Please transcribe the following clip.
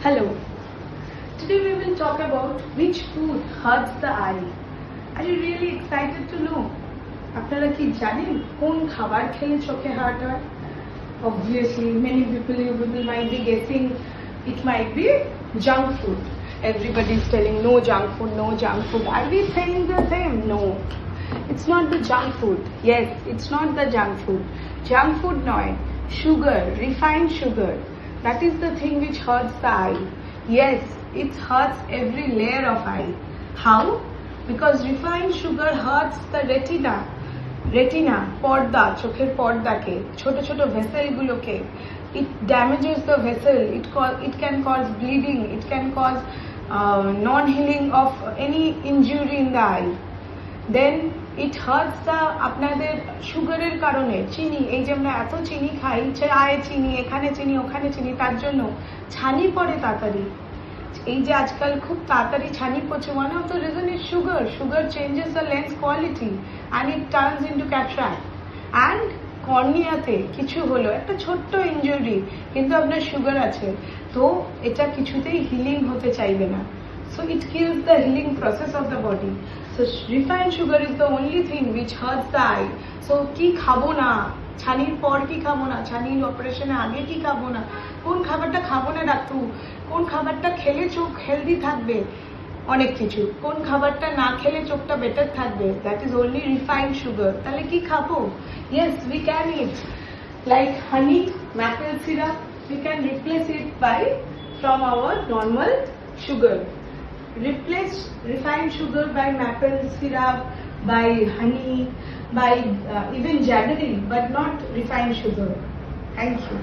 Hello. Today we will talk about which food hurts the eye. Are you really excited to know? আপনারা কি জানেন কোন খাবার খেলে চোখে হার্ট হয়? Obviously, many people might be guessing it might be junk food. Everybody is telling no junk food, no junk food. Are we saying the same? No. It's not the junk food. Yes, it's not the junk food. Junk food noy. Sugar, refined sugar. That is the thing which hurts the eye. Yes, it hurts every layer of eye. How? Because refined sugar hurts the retina. Retina, পর্দা, চোখের পর্দাকে, ছোট ছোট vessel গুলোকে. It damages the vessel. It can cause bleeding. It can cause non-healing of any injury in the eye. Then it hurts the আপনাদের সুগারের কারণে চিনি, এই যে আমরা এত চিনি খাই, চায়ে চিনি, এখানে চিনি, ওখানে চিনি, তার জন্য ছানি পড়ে তাড়াতাড়ি। এই যে আজকাল খুব তাড়াতাড়ি ছানি পড়ছে, one of the reason is sugar. Sugar changes the lens quality and it turns into cataract. And কর্নিয়াতে কিছু হলো, একটা ছোট্ট ইনজুরি, কিন্তু আপনার সুগার আছে, তো এটা কিছুতেই হিলিং হতে চাইবে না. So it kills the healing process of the body. So refined sugar is the only thing which hurts the eye. So কি খাবো না, ছানির পর কি খাবো না, ছানির অপারেশনের আগে কি খাবো না, কোন খাবারটা খাবো না ডাক্তার, কোন খাবারটা খেলে চোখ হেলদি থাকবে, অনেক কিছু, কোন খাবারটা না খেলে চোখটা বেটার থাকবে, that is only refined sugar. তাহলে কি খাবো? Yes, we can eat like honey, maple syrup. We can replace it from our normal sugar. Replace refined sugar by maple syrup, by honey, by even jaggery, but not refined sugar. Thank you.